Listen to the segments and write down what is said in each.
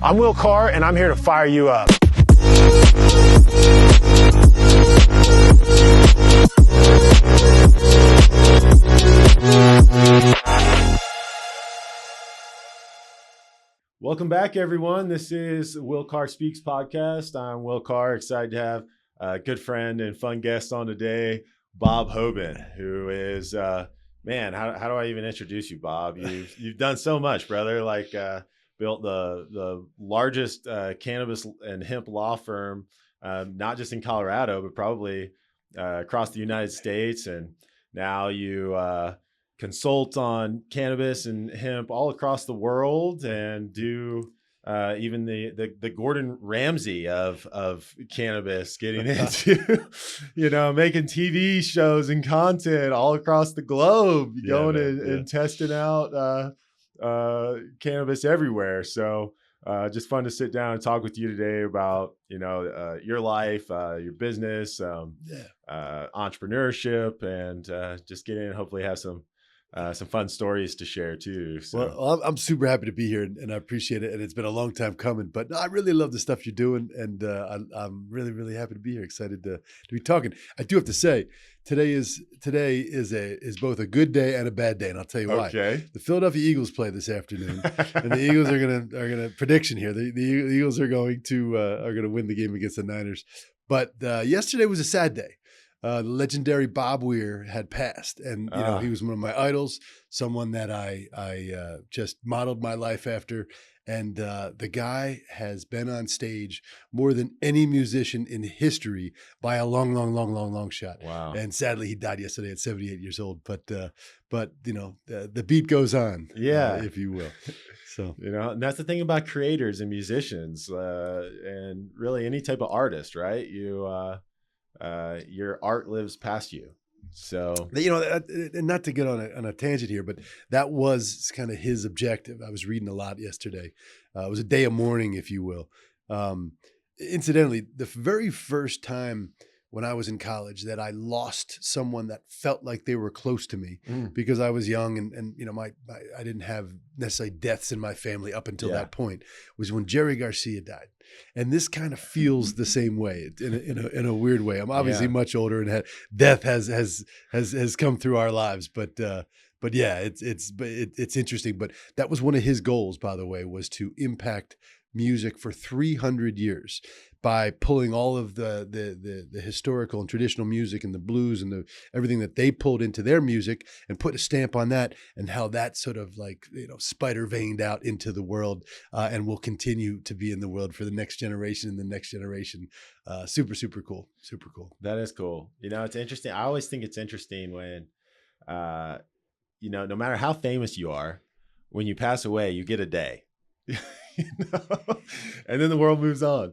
I'm Will Carr, and I'm here to fire you up. Welcome back, everyone. This is Will Carr Speaks podcast. I'm Will Carr, excited to have a good friend and fun guest on today, Bob Hoban, who is, man, how do I even introduce you, Bob? You've done so much, brother. Like built the largest cannabis and hemp law firm, not just in Colorado, but probably across the United States. And now you consult on cannabis and hemp all across the world, and do even the Gordon Ramsay of cannabis, getting into making TV shows and content all across the globe, going and testing out cannabis everywhere. So just fun to sit down and talk with you today about your life, your business, entrepreneurship, and just get in and hopefully have some fun stories to share too. So. Well, I'm super happy to be here, and I appreciate it. And it's been a long time coming, but I really love the stuff you're doing, and I'm really, really happy to be here. Excited to be talking. I do have to say, today is both a good day and a bad day, and I'll tell you why. Okay. The Philadelphia Eagles play this afternoon, and the Eagles are gonna prediction here. The Eagles are going to win the game against the Niners. But yesterday was a sad day. The legendary Bob Weir had passed, and he was one of my idols, someone that I just modeled my life after. And the guy has been on stage more than any musician in history by a long shot. Wow! And sadly, he died yesterday at 78 years old. But the beat goes on, if you will. So and that's the thing about creators and musicians, and really any type of artist, right? Your art lives past you. So, and not to get on a tangent here, but that was kind of his objective. I was reading a lot yesterday. It was a day of mourning, if you will. Incidentally, the very first time when I was in college that I lost someone that felt like they were close to me, because I was young and I didn't have necessarily deaths in my family up until that point, was when Jerry Garcia died. And this kind of feels the same way in a weird way. I'm obviously much older, and death has come through our lives, but yeah, it's interesting. But that was one of his goals, by the way, was to impact music for 300 years by pulling all of the historical and traditional music and the blues and everything that they pulled into their music and put a stamp on that, and how that sort of spider veined out into the world, and will continue to be in the world for the next generation and the next generation. Super cool. That is cool. It's interesting. I always think it's interesting when no matter how famous you are, when you pass away, you get a day. And then the world moves on.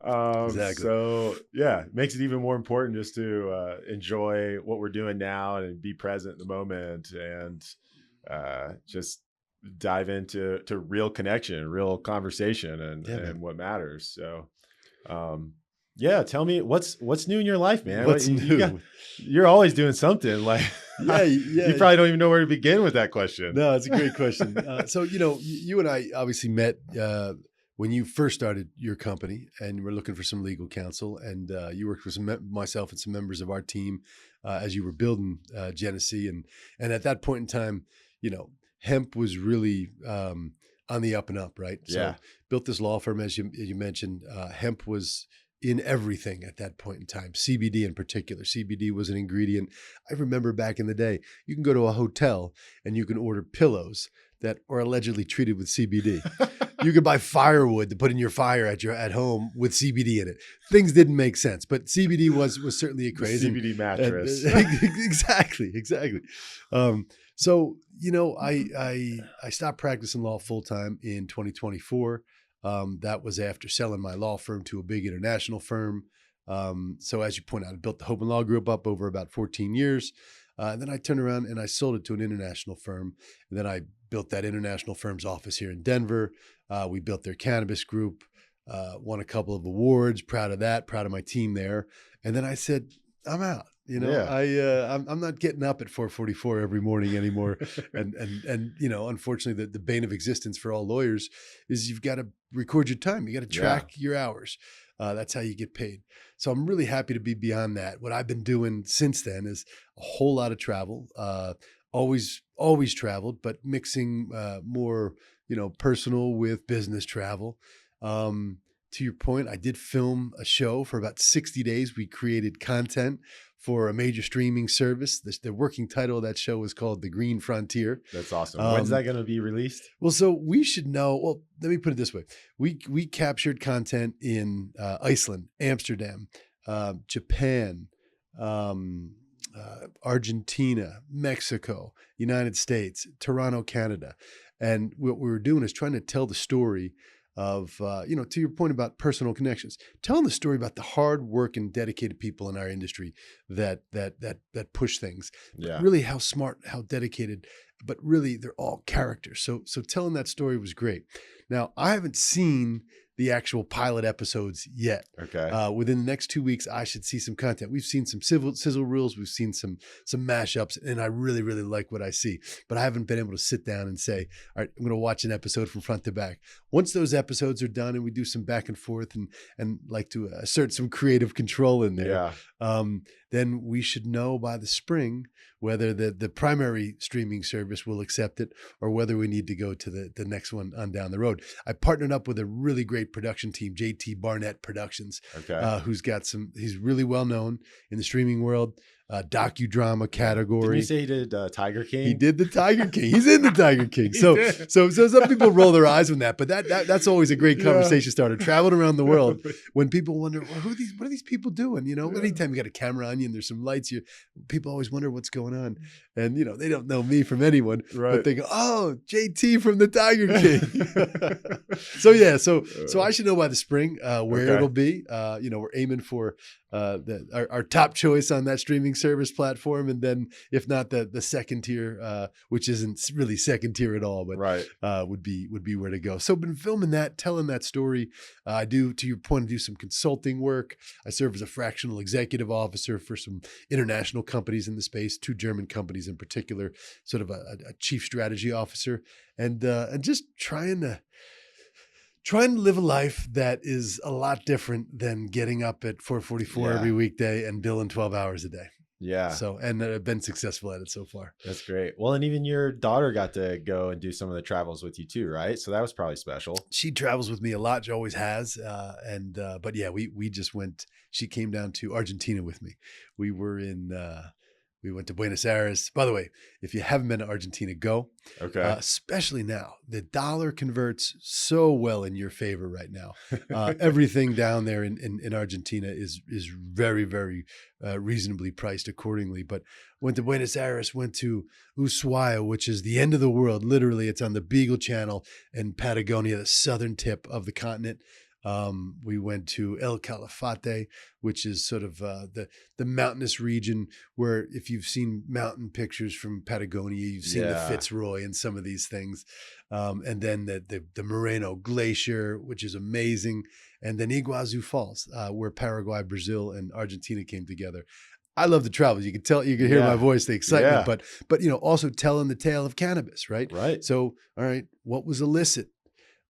Exactly. So it makes it even more important just to enjoy what we're doing now and be present in the moment, and just dive into real connection, real conversation, and what matters. So tell me what's new in your life, man. What's new? You're always doing something. Like you probably don't even know where to begin with that question. No, it's a great question. So you and I obviously met when you first started your company, and you were looking for some legal counsel, and you worked with myself and some members of our team as you were building Genesee, and at that point in time, hemp was really on the up and up, right? So built this law firm, as you mentioned. Hemp was in everything at that point in time, CBD in particular. CBD was an ingredient. I remember back in the day, you can go to a hotel and you can order pillows that are allegedly treated with CBD. You could buy firewood to put in your fire at home with CBD in it. Things didn't make sense, but CBD was certainly a craze. CBD mattress. Exactly. So I stopped practicing law full time in 2024. That was after selling my law firm to a big international firm. So as you point out, I built the Hoban Law Group up over about 14 years. And then I turned around and I sold it to an international firm. And then I built that international firm's office here in Denver. We built their cannabis group, won a couple of awards, proud of that, proud of my team there. And then I said, I'm out. Yeah. I'm not getting up at 4:44 every morning anymore. and unfortunately, the bane of existence for all lawyers is you've got to record your time. You got to track your hours. That's how you get paid. So I'm really happy to be beyond that. What I've been doing since then is a whole lot of travel. Always traveled, but mixing more, personal with business travel. To your point, I did film a show for about 60 days. We created content for a major streaming service. The working title of that show was called The Green Frontier. That's awesome. When's that going to be released? Well, so we should know. Well, let me put it this way. We captured content in Iceland, Amsterdam, Japan, Argentina, Mexico, United States, Toronto, Canada. And what we were doing is trying to tell the story of, to your point about personal connections, telling the story about the hard work and dedicated people in our industry that push things. Yeah. Really how smart, how dedicated, but really they're all characters. So telling that story was great. Now, I haven't seen the actual pilot episodes yet. Okay. Within the next 2 weeks, I should see some content. We've seen some sizzle reels. We've seen some mashups, and I really, really like what I see. But I haven't been able to sit down and say, all right, I'm going to watch an episode from front to back. Once those episodes are done and we do some back and forth and like to assert some creative control in there, then we should know by the spring whether the primary streaming service will accept it or whether we need to go to the next one on down the road. I partnered up with a really great production team, JT Barnett Productions, he's really well known in the streaming world, docudrama category. Didn't you say he did Tiger King? He did the Tiger King. He's in the Tiger King. So some people roll their eyes on that, but that's always a great conversation starter. Traveling around the world when people wonder, well, what are these people doing? Anytime you got a camera on you and there's some lights, people always wonder what's going on. And they don't know me from anyone, but they go, oh, JT from the Tiger King. So I should know by the spring where it'll be. We're aiming for our top choice on that streaming service platform, and then if not the second tier, which isn't really second tier at all, but would be where to go. So been filming that, telling that story. I do, to your point, do some consulting work. I serve as a fractional executive officer for some international companies in the space, 2 German companies in particular, sort of a chief strategy officer, and just trying to live a life that is a lot different than getting up at 4:44 every weekday and billing 12 hours a day. Yeah. So, and I've been successful at it so far. That's great. Well, and even your daughter got to go and do some of the travels with you too, right? So that was probably special. She travels with me a lot. She always has. But yeah, we just went, she came down to Argentina with me. We went to Buenos Aires. By the way, if you haven't been to Argentina, go. Okay. Especially now. The dollar converts so well in your favor right now. Everything down there in Argentina is very, very reasonably priced accordingly. But went to Buenos Aires, went to Ushuaia, which is the end of the world. Literally, it's on the Beagle Channel in Patagonia, the southern tip of the continent. We went to El Calafate, which is sort of the mountainous region where, if you've seen mountain pictures from Patagonia, you've seen the Fitzroy and some of these things. And then the Moreno Glacier, which is amazing. And then Iguazu Falls, where Paraguay, Brazil, and Argentina came together. I love the travels. You can tell, you can hear my voice, the excitement, but also telling the tale of cannabis, right? Right. So, all right, what was illicit?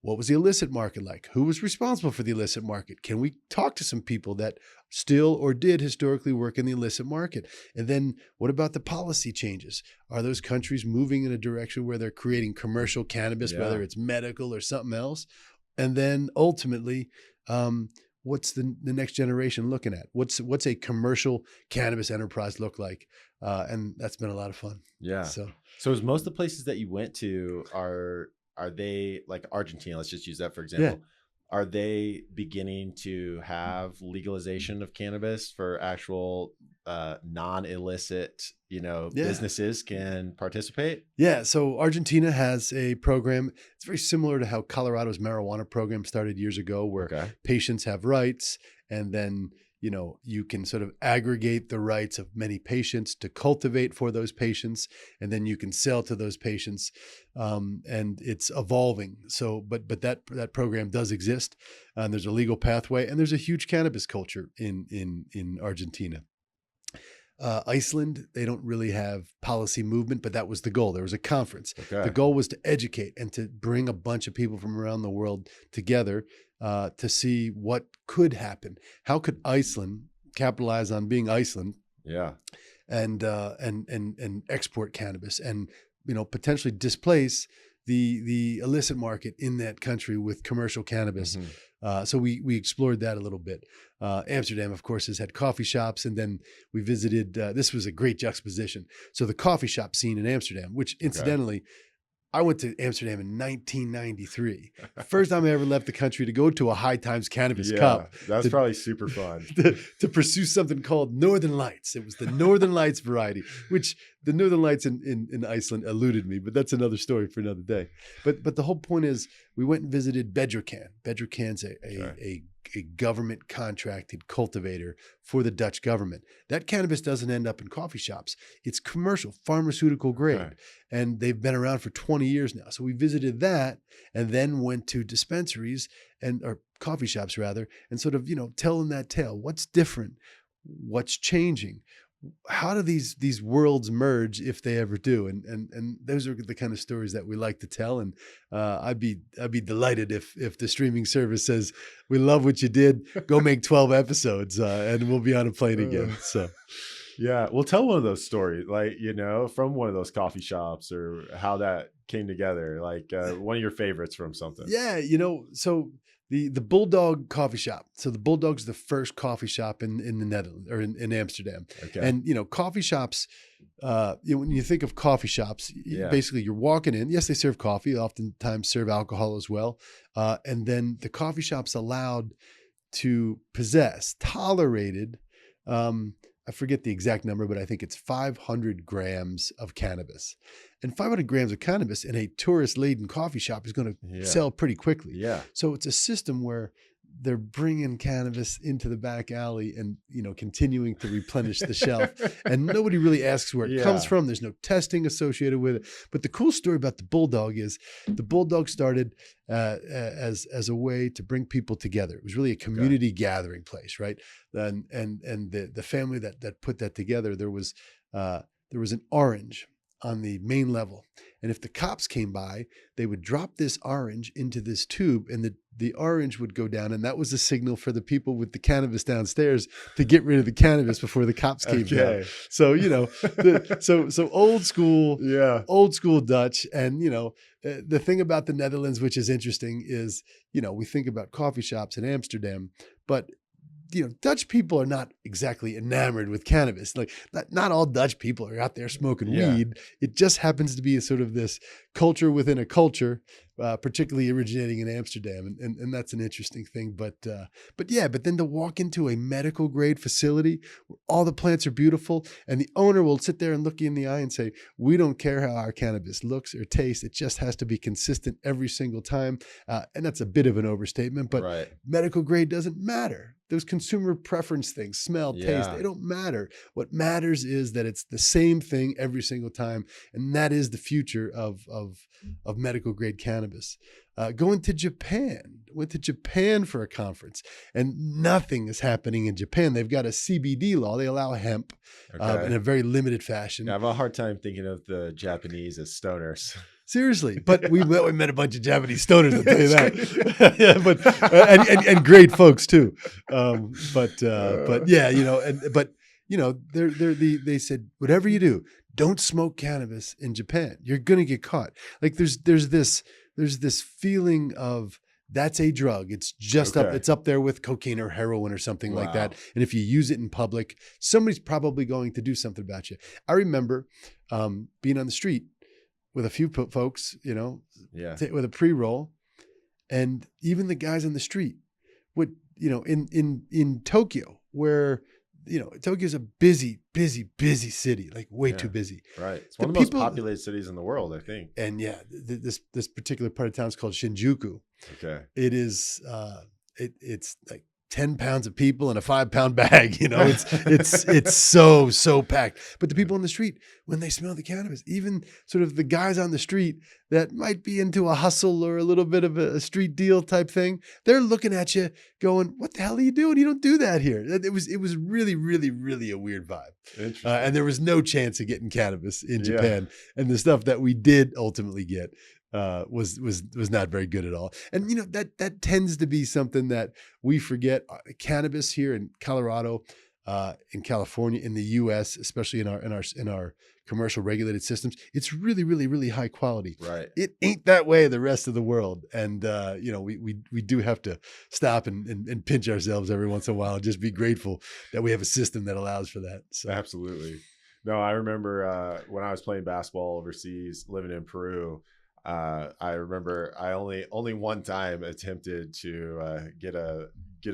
What was the illicit market like? Who was responsible for the illicit market? Can we talk to some people that still or did historically work in the illicit market? And then what about the policy changes? Are those countries moving in a direction where they're creating commercial cannabis, whether it's medical or something else? And then ultimately, what's the next generation looking at? What's a commercial cannabis enterprise look like? And that's been a lot of fun. Yeah. So is most of the places that you went to are they, like Argentina, let's just use that for example, are they beginning to have legalization of cannabis for actual non-illicit, businesses can participate? Yeah. So Argentina has a program. It's very similar to how Colorado's marijuana program started years ago, where patients have rights, and then you can sort of aggregate the rights of many patients to cultivate for those patients, and then you can sell to those patients. And it's evolving. So, but that program does exist, and there's a legal pathway, and there's a huge cannabis culture in Argentina. Iceland, they don't really have policy movement, but that was the goal. There was a conference. Okay. The goal was to educate and to bring a bunch of people from around the world together to see what could happen. How could Iceland capitalize on being Iceland? Yeah. And export cannabis, and potentially displace the illicit market in that country with commercial cannabis. So we explored that a little bit. Amsterdam, of course, has had coffee shops, and then we visited. This was a great juxtaposition. So the coffee shop scene in Amsterdam, which incidentally, I went to Amsterdam in 1993. First time I ever left the country to go to a High Times Cannabis Cup. That's probably super fun. To pursue something called Northern Lights. It was the Northern Lights variety, which the Northern Lights in Iceland eluded me, but that's another story for another day. But the whole point is we went and visited Bedrocan. Bedrocan's a government contracted cultivator for the Dutch government. That cannabis doesn't end up in coffee shops. It's commercial, pharmaceutical grade. Okay. And they've been around for 20 years now. So we visited that and then went to dispensaries or coffee shops rather, and sort of, telling that tale. What's different? What's changing? How do these worlds merge if they ever do? And those are the kind of stories that we like to tell. And I'd be delighted if the streaming service says, we love what you did, go make 12 episodes and we'll be on a plane again. So. Yeah. Well, tell one of those stories, like, from one of those coffee shops or how that came together, like one of your favorites from something. Yeah. So the Bulldog coffee shop. So the Bulldog's the first coffee shop in the Netherlands or in Amsterdam. Okay. And, coffee shops, when you think of coffee shops, basically you're walking in. Yes, they serve coffee, oftentimes serve alcohol as well. And then the coffee shop's allowed to possess, tolerated, I forget the exact number, but I think it's 500 grams of cannabis. And 500 grams of cannabis in a tourist-laden coffee shop is going to sell pretty quickly. Yeah. So it's a system where they're bringing cannabis into the back alley and, continuing to replenish the shelf. And nobody really asks where it comes from. There's no testing associated with it. But the cool story about the Bulldog is the Bulldog started as a way to bring people together. It was really a community gathering place, right? And the family that put that together, there was an orange on the main level. And if the cops came by, they would drop this orange into this tube and the orange would go down. And that was a signal for the people with the cannabis downstairs to get rid of the cannabis before the cops came down. So, so old school Dutch. And, the thing about the Netherlands, which is interesting is, we think about coffee shops in Amsterdam, but Dutch people are not exactly enamored with cannabis. Like not all Dutch people are out there smoking weed. It just happens to be a sort of this culture within a culture, particularly originating in Amsterdam. And that's an interesting thing. But then to walk into a medical grade facility where all the plants are beautiful and the owner will sit there and look you in the eye and say, we don't care how our cannabis looks or tastes. It just has to be consistent every single time. And that's a bit of an overstatement, but medical grade doesn't matter. Those consumer preference things, smell, taste, they don't matter. What matters is that it's the same thing every single time. And that is the future of medical grade cannabis. Went to Japan for a conference, and nothing is happening in Japan. They've got a CBD law. They allow hemp in a very limited fashion. I have a hard time thinking of the Japanese as stoners. Seriously, but we met a bunch of Japanese stoners, I'll tell you that. And great folks too. They said, whatever you do, don't smoke cannabis in Japan. You're gonna get caught. Like there's this feeling of that's a drug. It's just it's up there with cocaine or heroin or something like that. And if you use it in public, somebody's probably going to do something about you. I remember being on the street with a few folks, with a pre-roll, and even the guys on the street would, in Tokyo, where, Tokyo's a busy city, like way too busy. Right. It's one of the most populated cities in the world, I think. And this particular part of town is called Shinjuku. Okay. It is, it's like 10 pounds of people in a 5-pound bag. It's so packed. But the people on the street, when they smell the cannabis, even sort of the guys on the street that might be into a hustle or a little bit of a street deal type thing, they're looking at you going, what the hell are you doing? You don't do that here. It was really, really, really a weird vibe. And there was no chance of getting cannabis in Japan. And the stuff that we did ultimately get was not very good at all. And that tends to be something that we forget. Cannabis here in Colorado, in California, in the U.S., especially in our commercial regulated systems, it's really, really, really high quality. Right. It ain't that way the rest of the world. And we do have to stop and pinch ourselves every once in a while and just be grateful that we have a system that allows for that. So. Absolutely. No, I remember when I was playing basketball overseas, living in Peru. I remember I only one time attempted to get a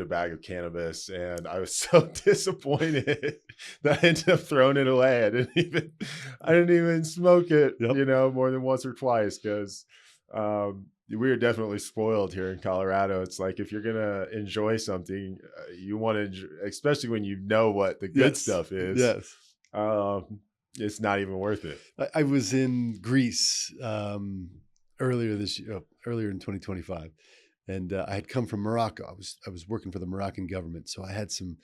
bag of cannabis, and I was so disappointed that I ended up throwing it away. I didn't even smoke it, more than once or twice, because we were definitely spoiled here in Colorado. It's like, if you're gonna enjoy something, you want to enjoy, especially when you know what the good stuff is. Yes. It's not even worth it. I was in Greece earlier in 2025, and I had come from Morocco. I was working for the Moroccan government, so I had some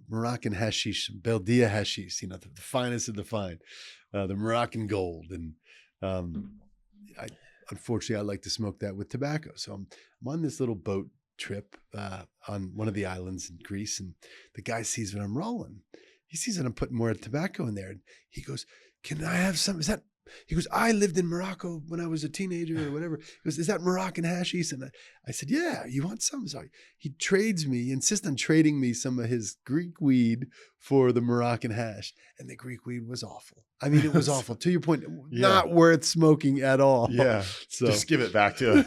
Moroccan hashish, some Beldia hashish, the finest of the fine, the Moroccan gold, and unfortunately I like to smoke that with tobacco. So I'm on this little boat trip on one of the islands in Greece, and the guy sees when I'm rolling. He sees that I'm putting more tobacco in there, and he goes, "Can I have some? Is that?" He goes, "I lived in Morocco when I was a teenager or whatever." He goes, "Is that Moroccan hashish?" And I said, "Yeah, you want some?" So he insists on trading me some of his Greek weed for the Moroccan hash. And the Greek weed was awful. I mean, it was awful. To your point, not worth smoking at all. Yeah. So just give it back to him.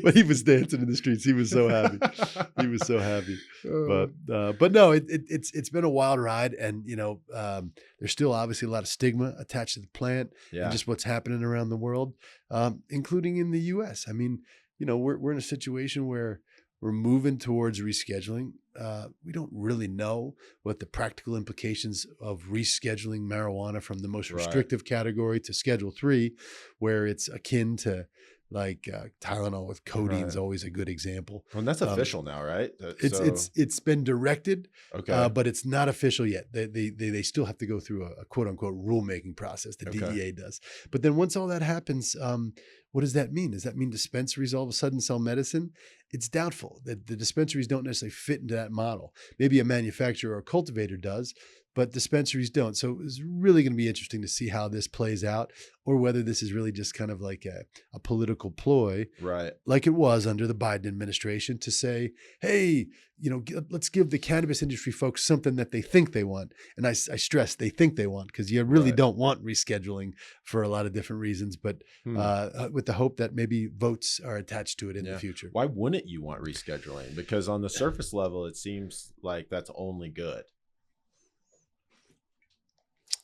But he was dancing in the streets. He was so happy. He was so happy. But no, it's been a wild ride, and there's still obviously a lot of stigma attached to the plant and just what's happening around the world, including in the U.S. I mean, we're in a situation where we're moving towards rescheduling. We don't really know what the practical implications of rescheduling marijuana from the most restrictive category to Schedule 3, where it's akin to like Tylenol with codeine is always a good example. Well, and that's official now, right? It's been directed, okay, but it's not official yet. They still have to go through a quote unquote rulemaking process. The DEA does. But then once all that happens, what does that mean? Does that mean dispensaries all of a sudden sell medicine? It's doubtful. The dispensaries don't necessarily fit into that model. Maybe a manufacturer or cultivator does, but dispensaries don't. So it's really going to be interesting to see how this plays out, or whether this is really just kind of like a political ploy, right? Like it was under the Biden administration, to say, hey, let's give the cannabis industry folks something that they think they want. And I stress they think they want, because you really don't want rescheduling for a lot of different reasons, but with the hope that maybe votes are attached to it in the future. Why wouldn't you want rescheduling? Because on the surface level, it seems like that's only good.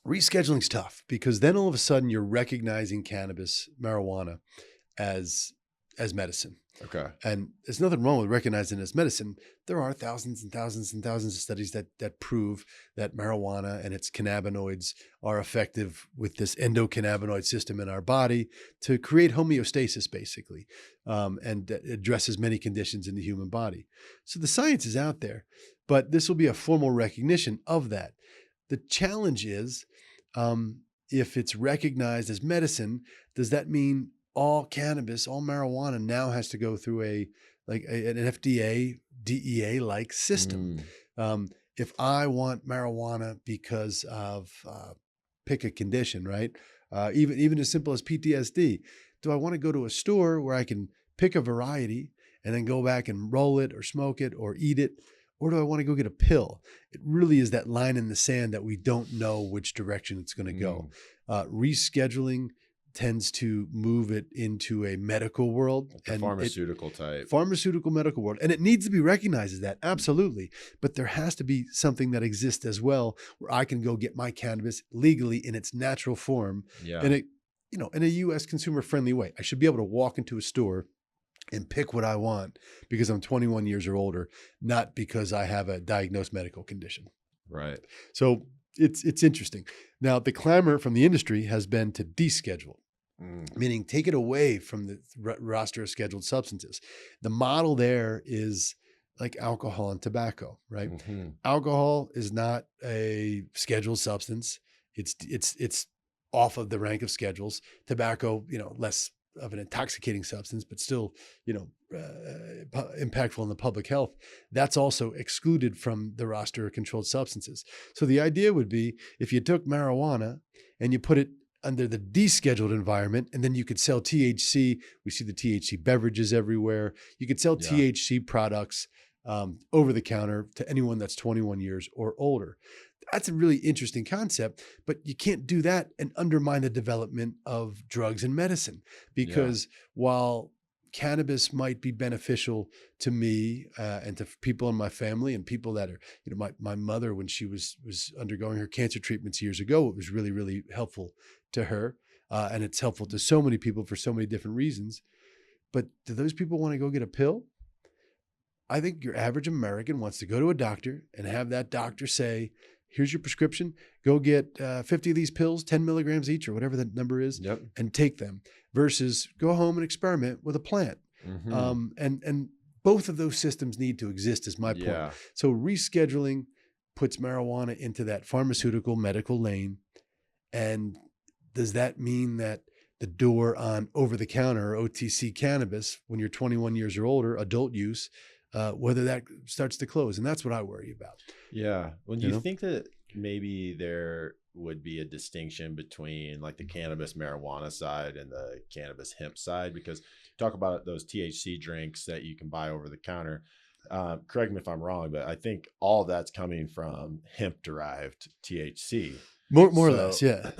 Rescheduling's tough, because then all of a sudden you're recognizing cannabis, marijuana, as medicine. Okay. And there's nothing wrong with recognizing it as medicine. There are thousands and thousands and thousands of studies that prove that marijuana and its cannabinoids are effective with this endocannabinoid system in our body to create homeostasis, basically, and that addresses many conditions in the human body. So the science is out there, but this will be a formal recognition of that. The challenge is, if it's recognized as medicine, does that mean all cannabis, all marijuana now has to go through an FDA, DEA-like system? If I want marijuana because of pick a condition, right? Even as simple as PTSD, do I want to go to a store where I can pick a variety and then go back and roll it or smoke it or eat it? Or do I want to go get a pill? It really is that line in the sand that we don't know which direction it's going to go. Rescheduling tends to move it into a medical world, like and pharmaceutical medical world. And it needs to be recognized as that, absolutely. But there has to be something that exists as well, where I can go get my cannabis legally in its natural form, in a U.S. consumer friendly way. I should be able to walk into a store, and pick what I want because I'm 21 years or older, not because I have a diagnosed medical condition. Right. So it's interesting. Now, the clamor from the industry has been to deschedule, meaning take it away from the roster of scheduled substances. The model there is like alcohol and tobacco, right? Mm-hmm. Alcohol is not a scheduled substance. It's off of the rank of schedules. Tobacco, less of an intoxicating substance, but still, impactful in the public health. That's also excluded from the roster of controlled substances. So the idea would be if you took marijuana and you put it under the descheduled environment, and then you could sell THC. We see the THC beverages everywhere. You could sell THC products over the counter to anyone that's 21 years or older. That's a really interesting concept, but you can't do that and undermine the development of drugs and medicine, because while cannabis might be beneficial to me and to people in my family and people that are, my mother, when she was undergoing her cancer treatments years ago, it was really, really helpful to her. And it's helpful to so many people for so many different reasons. But do those people want to go get a pill? I think your average American wants to go to a doctor and have that doctor say, here's your prescription, go get 50 of these pills, 10 milligrams each or whatever the number is, and take them, versus go home and experiment with a plant. Mm-hmm. And both of those systems need to exist is my point. Yeah. So rescheduling puts marijuana into that pharmaceutical medical lane. And does that mean that the door on over-the-counter or OTC cannabis, when you're 21 years or older, adult use, whether that starts to close? And that's what I worry about. Yeah. Well, do you think that maybe there would be a distinction between like the cannabis marijuana side and the cannabis hemp side? Because talk about those THC drinks that you can buy over the counter. Correct me if I'm wrong, but I think all of that's coming from hemp-derived THC. More or less, yeah.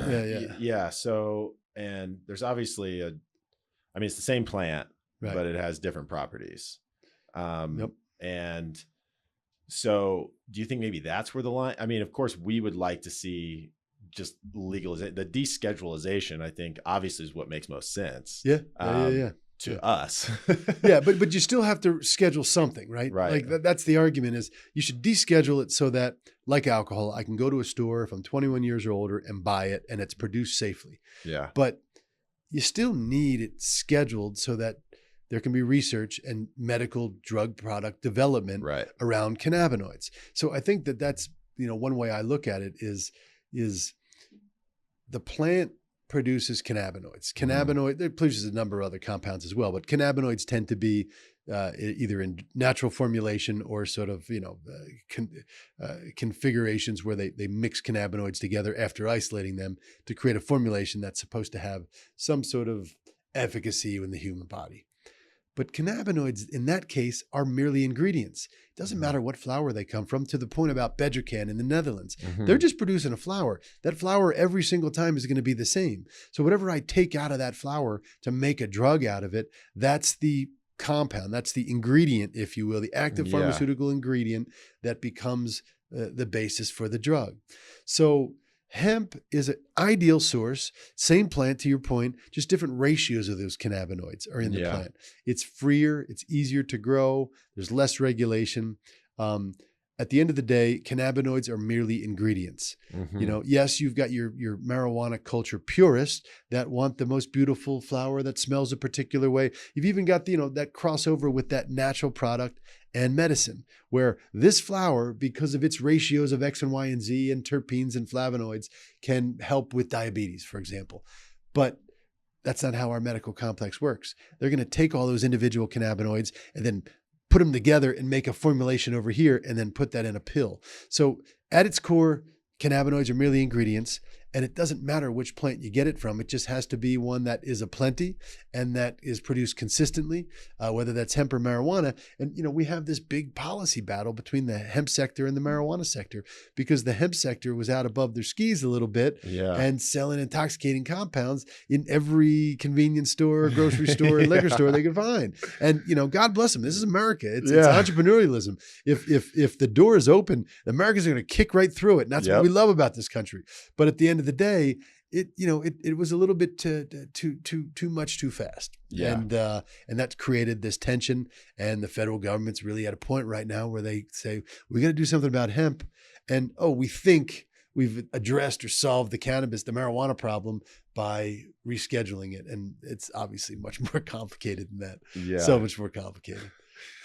Yeah. So, and there's obviously it's the same plant, but it has different properties. And so do you think maybe that's where the line, of course we would like to see just legalization, the deschedulization, I think obviously is what makes most sense. To us. But you still have to schedule something, right? Right. Like that's the argument is you should deschedule it so that, like alcohol, I can go to a store if I'm 21 years or older and buy it and it's produced safely. Yeah. But you still need it scheduled so that there can be research and medical drug product development around cannabinoids. So I think that that's, one way I look at it is the plant produces cannabinoids. It produces a number of other compounds as well, but cannabinoids tend to be either in natural formulation or sort of, configurations where they mix cannabinoids together after isolating them to create a formulation that's supposed to have some sort of efficacy in the human body. But cannabinoids in that case are merely ingredients. It doesn't matter what flower they come from, to the point about Bedrocan in the Netherlands. They're just producing a flower. That flower every single time is going to be the same. So whatever I take out of that flower to make a drug out of it, that's the compound, that's the ingredient, if you will, the active pharmaceutical ingredient that becomes the basis for the drug. So hemp is an ideal source, same plant to your point, just different ratios of those cannabinoids are in the plant. It's freer, it's easier to grow, there's less regulation. At the end of the day, cannabinoids are merely ingredients. Yes, you've got your marijuana culture purists that want the most beautiful flower that smells a particular way. You've even got that crossover with that natural product and medicine, where this flower, because of its ratios of X and Y and Z and terpenes and flavonoids, can help with diabetes, for example. But that's not how our medical complex works. They're going to take all those individual cannabinoids and then put them together and make a formulation over here and then put that in a pill. So at its core, cannabinoids are merely ingredients, and it doesn't matter which plant you get it from. It just has to be one that is a plenty and that is produced consistently, whether that's hemp or marijuana. And, we have this big policy battle between the hemp sector and the marijuana sector, because the hemp sector was out above their skis a little bit and selling intoxicating compounds in every convenience store, grocery store, and liquor store they could find. And, God bless them. This is America. It's entrepreneurialism. If the door is open, Americans are going to kick right through it. And that's what we love about this country. But at the end of the day, it was a little bit too much too fast. Yeah. And that created this tension. And the federal government's really at a point right now where they say, we got to do something about hemp. And, we think we've addressed or solved the marijuana problem by rescheduling it. And it's obviously much more complicated than that. Yeah. So much more complicated.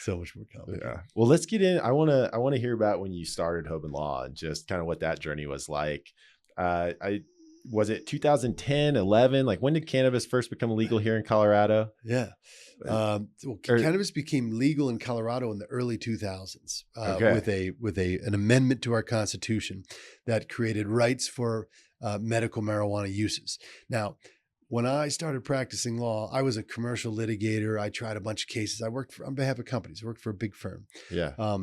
So much more complicated. Yeah. Well, let's get in. I want to hear about when you started Hoban Law and just kind of what that journey was like. Was it 2010, 11? Like, when did cannabis first become legal here in Colorado? Yeah. Cannabis became legal in Colorado in the early 2000s with an amendment to our Constitution that created rights for medical marijuana uses. Now, when I started practicing law, I was a commercial litigator. I tried a bunch of cases. I worked on behalf of companies. I worked for a big firm. Yeah.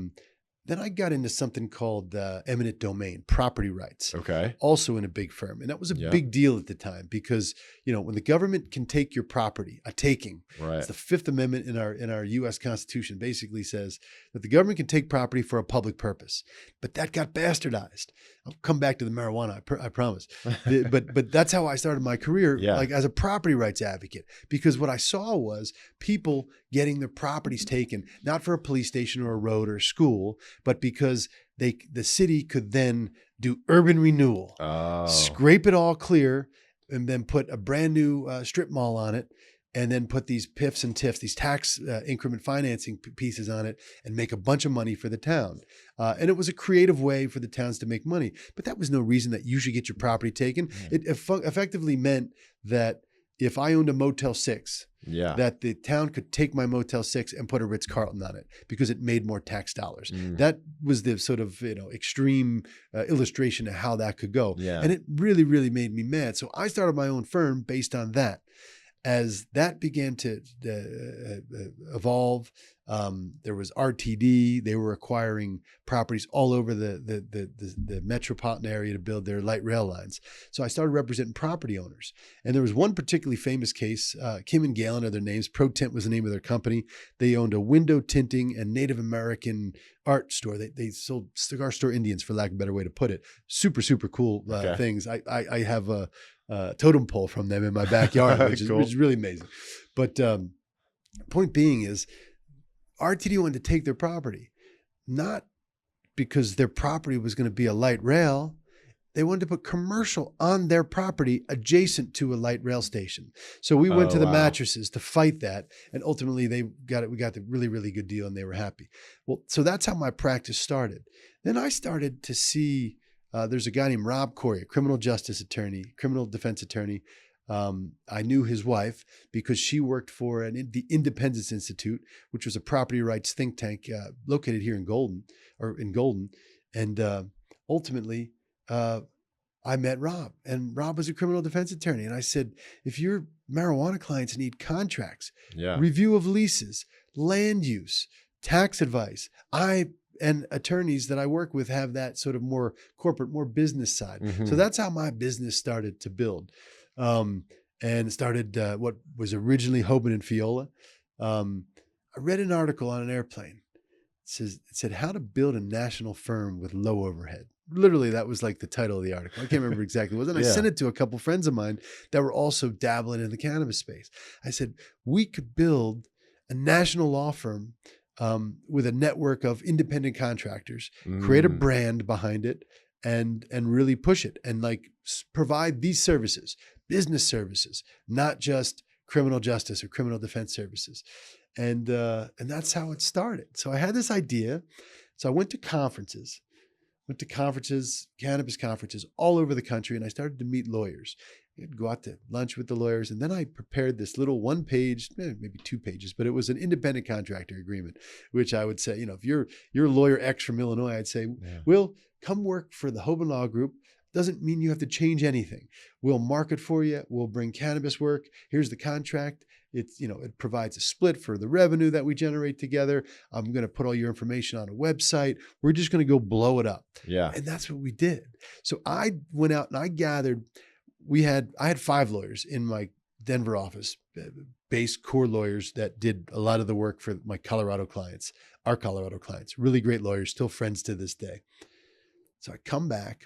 Then I got into something called eminent domain, property rights. Okay. Also in a big firm. And that was a big deal at the time because, when the government can take your property, a taking, right. It's the Fifth Amendment in our U.S. Constitution basically says that the government can take property for a public purpose. But that got bastardized. I'll come back to the marijuana, I promise. But that's how I started my career, like as a property rights advocate, because what I saw was people getting their properties taken, not for a police station or a road or a school, but because the city could then do urban renewal, scrape it all clear, and then put a brand new strip mall on it, and then put these PIFs and TIFs, these tax increment financing pieces on it, and make a bunch of money for the town. And it was a creative way for the towns to make money. But that was no reason that you should get your property taken. It effectively meant that if I owned a Motel 6, that the town could take my Motel 6 and put a Ritz-Carlton on it because it made more tax dollars. That was the sort of extreme illustration of how that could go. And it really, really made me mad. So I started my own firm based on that. As that began to evolve, there was RTD. They were acquiring properties all over the metropolitan area to build their light rail lines. So I started representing property owners. And there was one particularly famous case. Kim and Galen are their names. Pro Tint was the name of their company. They owned a window tinting and Native American art store. They sold cigar store Indians, for lack of a better way to put it. Super, super cool things. I have a totem pole from them in my backyard, which is really amazing. But point being is, RTD wanted to take their property, not because their property was going to be a light rail. They wanted to put commercial on their property adjacent to a light rail station. So we went to the mattresses to fight that. And ultimately we got the really, really good deal and they were happy. Well, so that's how my practice started. Then I started to see, there's a guy named Rob Corey, a criminal defense attorney. I knew his wife because she worked for the Independence Institute, which was a property rights think tank located here in Golden. And ultimately, I met Rob, and Rob was a criminal defense attorney. And I said, if your marijuana clients need contracts, review of leases, land use, tax advice, and attorneys that I work with have that sort of more corporate, more business side. So that's how my business started to build. And started what was originally Hoban and Fiola. I read an article on an airplane. It said how to build a national firm with low overhead. Literally, that was like the title of the article. I can't remember exactly what it was. And I sent it to a couple friends of mine that were also dabbling in the cannabis space. I said, we could build a national law firm with a network of independent contractors, create a brand behind it, and really push it and like provide these services, business services, not just criminal justice or criminal defense services. And that's how it started. So I had this idea. So I went to conferences, cannabis conferences all over the country. And I started to meet lawyers. I'd go out to lunch with the lawyers. And then I prepared this little 1 page, maybe 2 pages, but it was an independent contractor agreement, which I would say, if you're lawyer X from Illinois, I'd say, Will, come work for the Hoban Law Group. Doesn't mean you have to change anything. We'll market for you. We'll bring cannabis work. Here's the contract. It provides a split for the revenue that we generate together. I'm going to put all your information on a website. We're just going to go blow it up. Yeah. And that's what we did. So I went out and I gathered, I had 5 lawyers in my Denver office, base core lawyers that did a lot of the work for my Colorado clients, our Colorado clients, really great lawyers, still friends to this day. So I come back.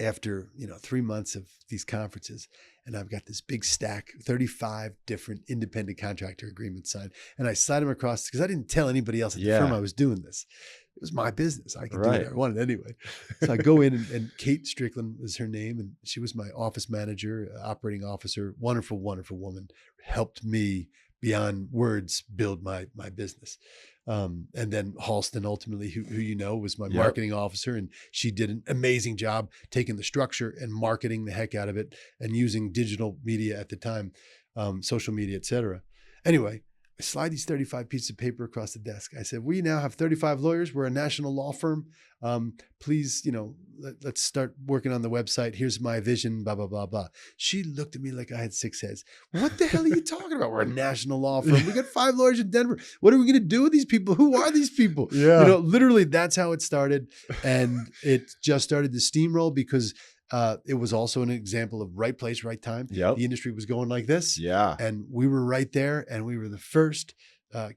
after, 3 months of these conferences, and I've got this big stack, 35 different independent contractor agreements signed. And I slide them across because I didn't tell anybody else at the firm I was doing this. It was my business. I could do whatever I wanted anyway. So I go in and Kate Strickland was her name. And she was my office manager, operating officer, wonderful, wonderful woman, helped me beyond words build my business. And then Halston, ultimately, who was my marketing officer, and she did an amazing job taking the structure and marketing the heck out of it and using digital media at the time, social media, et cetera. Anyway, I slide these 35 pieces of paper across the desk. I said, we now have 35 lawyers. We're a national law firm. Please, let's start working on the website. Here's my vision, blah, blah, blah, blah. She looked at me like I had 6 heads. What the hell are you talking about? We're a national law firm. We got 5 lawyers in Denver. What are we going to do with these people? Who are these people? Yeah. Literally that's how it started. And it just started to steamroll because it was also an example of right place, right time. Yep. The industry was going like this. Yeah. And we were right there, and we were the first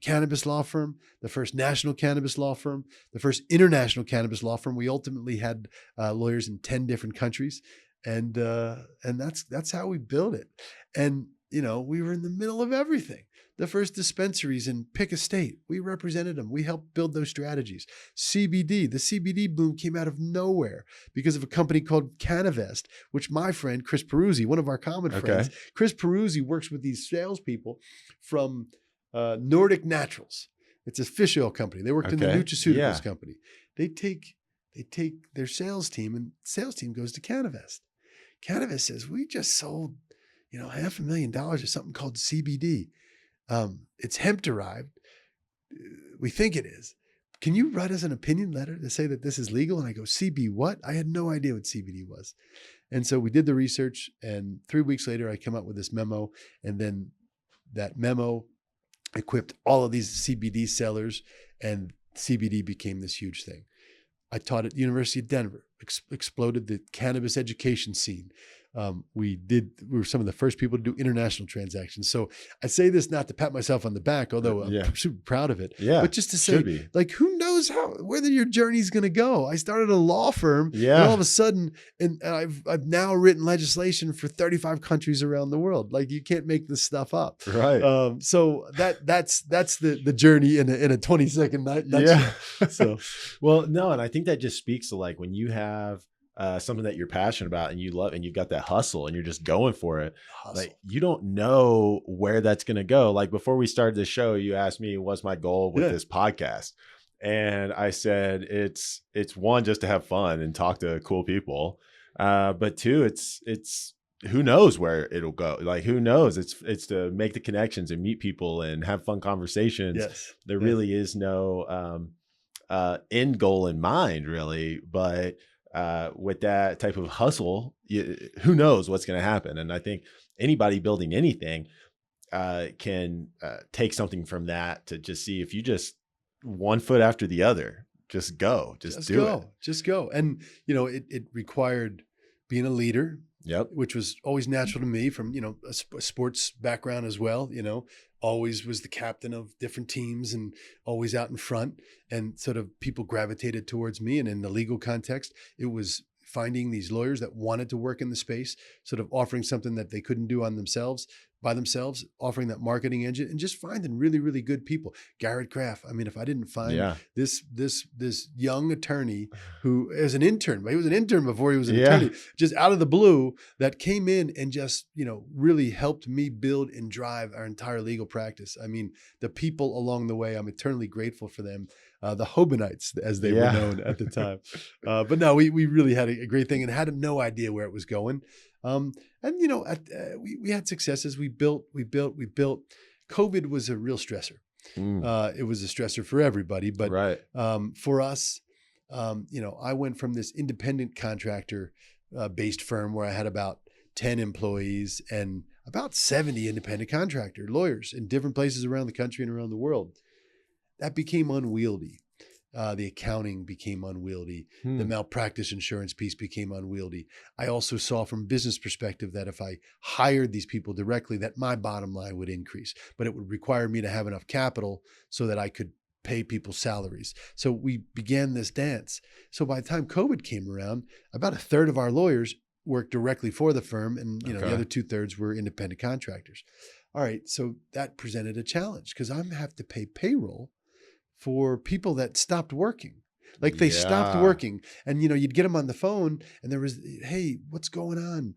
cannabis law firm, the first national cannabis law firm, the first international cannabis law firm. We ultimately had lawyers in 10 different countries, and that's how we built it. And we were in the middle of everything. The first dispensaries in pick a state, we represented them. We helped build those strategies. CBD, the CBD boom came out of nowhere because of a company called Cannabis, which my friend, Chris Peruzzi, one of our common friends, Chris Peruzzi works with these salespeople from Nordic Naturals. It's a fish oil company. They worked in the nutraceuticals company. They take their sales team, and sales team goes to Cannabis. Cannabis says, we just sold, $500,000 of something called CBD. It's hemp derived. We think it is. Can you write us an opinion letter to say that this is legal? And I go, CB what? I had no idea what CBD was. And so we did the research, and 3 weeks later, I come up with this memo. And then that memo equipped all of these CBD sellers, and CBD became this huge thing. I taught at the University of Denver, exploded the cannabis education scene. We were some of the first people to do international transactions. So I say this not to pat myself on the back, although I'm super proud of it, but just to say, like, who knows where your journey's going to go? I started a law firm, and all of a sudden, and I've now written legislation for 35 countries around the world. Like, you can't make this stuff up. Right. So that's the journey in a 20-second nutshell. Yeah. So, well, no, and I think that just speaks to, like, when you have something that you're passionate about and you love, and you've got that hustle and you're just going for it. Like, you don't know where that's going to go. Like, before we started the show, you asked me what's my goal with this podcast. And I said, it's one, just to have fun and talk to cool people. But two, it's who knows where it'll go. Like, who knows? It's to make the connections and meet people and have fun conversations. Yes. There really is no end goal in mind, really. But with that type of hustle, who knows what's going to happen? And I think anybody building anything can take something from that to just see, if you just one foot after the other, just go, just do it. Just go. And, it required being a leader, which was always natural to me from, a sports background as well, always was the captain of different teams and always out in front, and sort of people gravitated towards me. And in the legal context, it was finding these lawyers that wanted to work in the space, sort of offering something that they couldn't do by themselves, offering that marketing engine, and just finding really, really good people. Garrett Kraft. I mean, if I didn't find this young attorney who is an intern, but he was an intern before he was an attorney, just out of the blue, that came in and just, really helped me build and drive our entire legal practice. I mean, the people along the way, I'm eternally grateful for them. The Hobanites, as they were known at the time. But no, we really had a great thing and had no idea where it was going. And we had successes. We built. COVID was a real stressor. It was a stressor for everybody, but for us, I went from this independent contractor based firm where I had about 10 employees and about 70 independent contractor lawyers in different places around the country and around the world. That became unwieldy. The accounting became unwieldy. The malpractice insurance piece became unwieldy. I also saw from business perspective that if I hired these people directly, that my bottom line would increase, but it would require me to have enough capital so that I could pay people salaries. So we began this dance. So by the time COVID came around, about a third of our lawyers worked directly for the firm, and the other 2/3 were independent contractors. All right, so that presented a challenge because I'm have to pay payroll for people that stopped working. Like they stopped working, and you'd get them on the phone, and there was, hey, what's going on?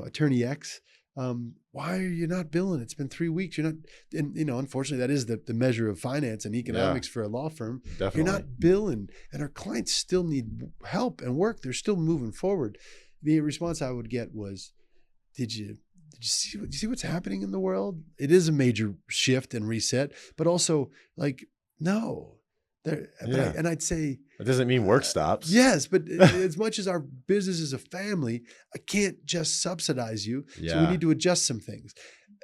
Attorney X, why are you not billing? It's been 3 weeks. You're not, and unfortunately, that is the measure of finance and economics for a law firm. Definitely. You're not billing, and our clients still need help and work. They're still moving forward. The response I would get was, did you see what's happening in the world? It is a major shift and reset, but also like, no. And I'd say it doesn't mean work stops. Yes, but as much as our business is a family, I can't just subsidize you. Yeah. So we need to adjust some things.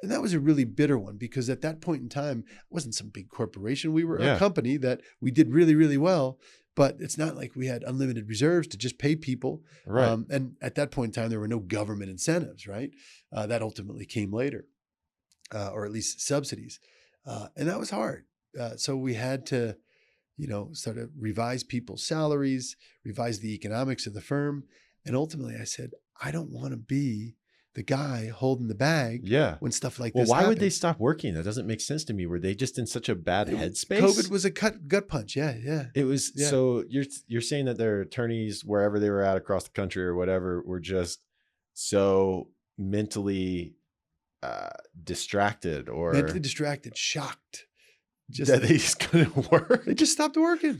And that was a really bitter one because at that point in time, it wasn't some big corporation. We were a company that we did really, really well, but it's not like we had unlimited reserves to just pay people. Right. And at that point in time, there were no government incentives, right? That ultimately came later, or at least subsidies. And that was hard. So we had to, sort of revise people's salaries, revise the economics of the firm. And ultimately I said, I don't want to be the guy holding the bag when stuff like this why happens. would they stop working? That doesn't make sense to me. Were they just in such a bad headspace? COVID was a gut punch. Yeah. It was. Yeah. So you're saying that their attorneys, wherever they were at across the country or whatever, were just so mentally distracted or mentally distracted, shocked. That they just couldn't work. They just stopped working.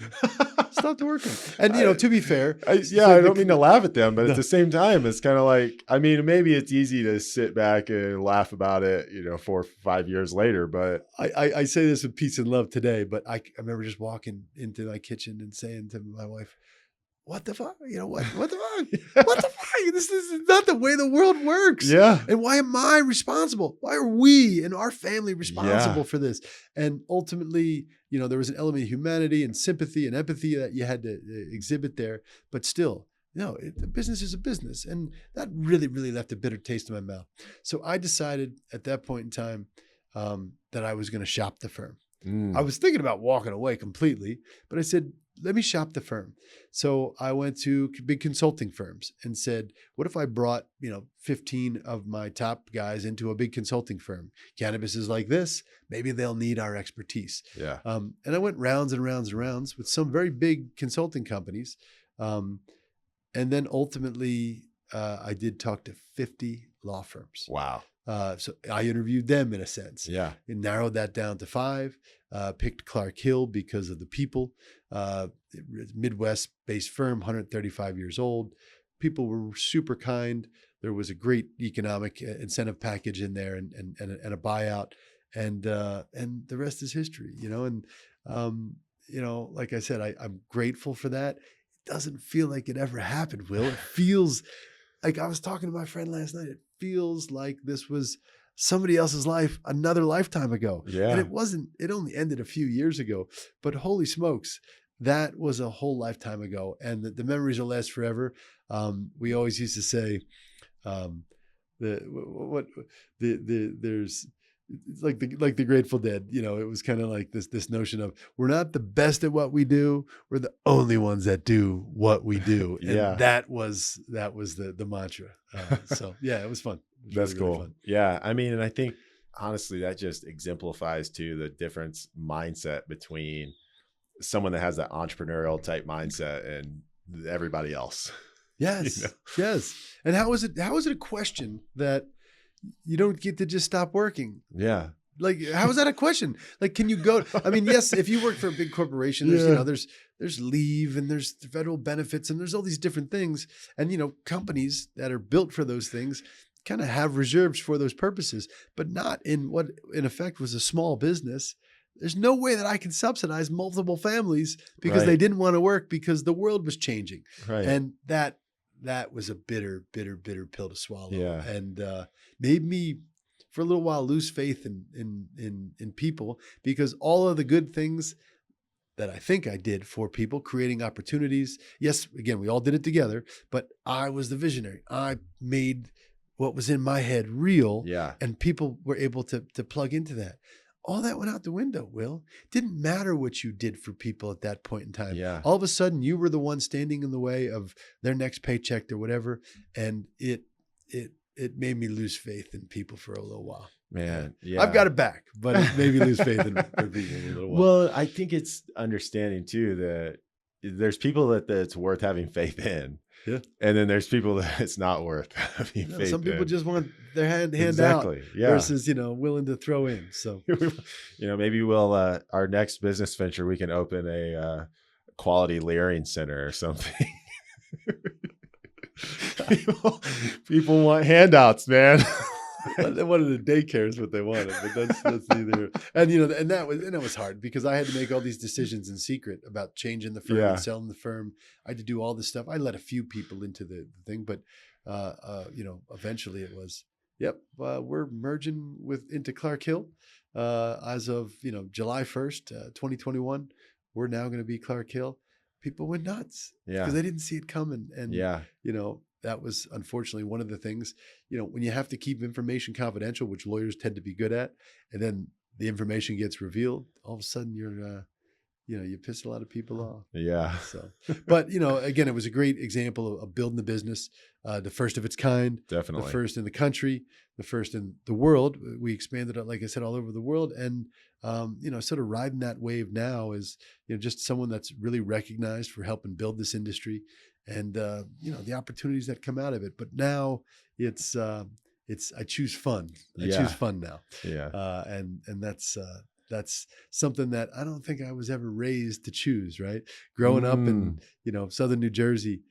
And to be fair, I don't mean to laugh at them, but at the same time, it's kind of like, maybe it's easy to sit back and laugh about it, 4 or 5 years later. But I say this with peace and love today, but I remember just walking into my kitchen and saying to my wife, what the fuck? What the fuck? What the fuck? This is not the way the world works. Yeah. And why am I responsible? Why are we and our family responsible for this? And ultimately, there was an element of humanity and sympathy and empathy that you had to exhibit there. But still, the business is a business. And that really, really left a bitter taste in my mouth. So I decided at that point in time that I was going to shop the firm. I was thinking about walking away completely, but I said, let me shop the firm. So I went to big consulting firms and said, what if I brought, 15 of my top guys into a big consulting firm? Cannabis is like this. Maybe they'll need our expertise. Yeah. And I went rounds and rounds and rounds with some very big consulting companies. And then ultimately, I did talk to 50 law firms. Wow. So I interviewed them in a sense. Yeah. And narrowed that down to 5. Picked Clark Hill because of the people. Midwest-based firm, 135 years old. People were super kind. There was a great economic incentive package in there and a buyout. And the rest is history, And like I said, I'm grateful for that. It doesn't feel like it ever happened, Will. It feels like I was talking to my friend last night. It feels like this was somebody else's life another lifetime ago. Yeah. And it wasn't, it only ended a few years ago, but holy smokes, that was a whole lifetime ago. And the memories will last forever. We always used to say, there's like the Grateful Dead, it was kind of like this notion of we're not the best at what we do. We're the only ones that do what we do. And that was the mantra. So yeah, it was fun. That's really, cool. Really fun. Yeah. And I think honestly, that just exemplifies too the difference mindset between someone that has that entrepreneurial type mindset and everybody else. Yes. Yes. And how is it a question that you don't get to just stop working? Yeah. Like, how is that a question? Like, can you go? Yes, if you work for a big corporation, there's there's leave and there's federal benefits and there's all these different things. And, companies that are built for those things kind of have reserves for those purposes, but not in what in effect was a small business. There's no way that I can subsidize multiple families because they didn't want to work because the world was changing. Right. And that was a bitter, bitter, bitter pill to swallow. Yeah. And made me for a little while lose faith in people, because all of the good things that I think I did for people, creating opportunities. Yes, again, we all did it together, but I was the visionary. I made what was in my head real. Yeah. And people were able to plug into that. all that went out the window, Will. Didn't matter what you did for people at that point in time. Yeah. All of a sudden you were the one standing in the way of their next paycheck or whatever. And it made me lose faith in people for a little while. Man, yeah. I've got it back, but it made me lose faith in people a little while. Well, I think it's understanding too that there's people that it's worth having faith in. Yeah. And then there's people that it's not worth having faith in. Some people just want their hand exactly. out Yeah. versus, willing to throw in. So, maybe we'll, our next business venture, we can open a quality layering center or something. people want handouts, man. They wanted a daycare is what they wanted, but that's neither. And and that was hard because I had to make all these decisions in secret about changing the firm and selling the firm. I had to do all this stuff. I let a few people into the thing, but eventually it was, we're merging into Clark Hill as of July 1st, 2021. We're now going to be Clark Hill. People went nuts because they didn't see it coming, and that was unfortunately one of the things, when you have to keep information confidential, which lawyers tend to be good at, and then the information gets revealed, all of a sudden you pissed a lot of people off. Yeah. So, but again, it was a great example of building the business, the first of its kind, definitely the first in the country, the first in the world. We expanded it, like I said, all over the world. And, sort of riding that wave now is, just someone that's really recognized for helping build this industry and, the opportunities that come out of it. But now it's I choose fun. I choose fun now. Yeah. And that's something that I don't think I was ever raised to choose, right? Growing up in, Southern New Jersey,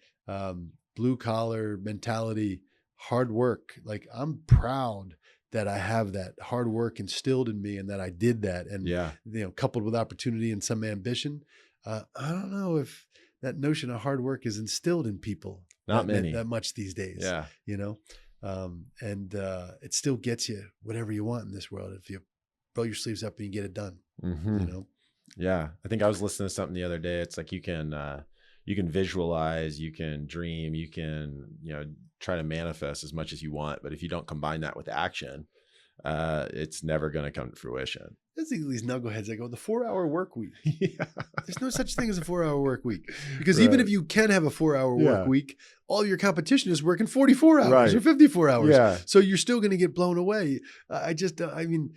blue collar mentality, hard work. Like, I'm proud that I have that hard work instilled in me and that I did that. And, coupled with opportunity and some ambition. I don't know if that notion of hard work is instilled in people. Not many. That much these days. Yeah. And it still gets you whatever you want in this world if you roll your sleeves up and you get it done. Mm-hmm. Yeah. I think I was listening to something the other day. It's like you can visualize, you can dream, you can, try to manifest as much as you want. But if you don't combine that with action, it's never going to come to fruition. There's these knuckleheads that go, the 4-hour work week. There's no such thing as a 4-hour work week. Because even if you can have a 4-hour work week, all your competition is working 44 hours or 54 hours. Yeah. So you're still going to get blown away. The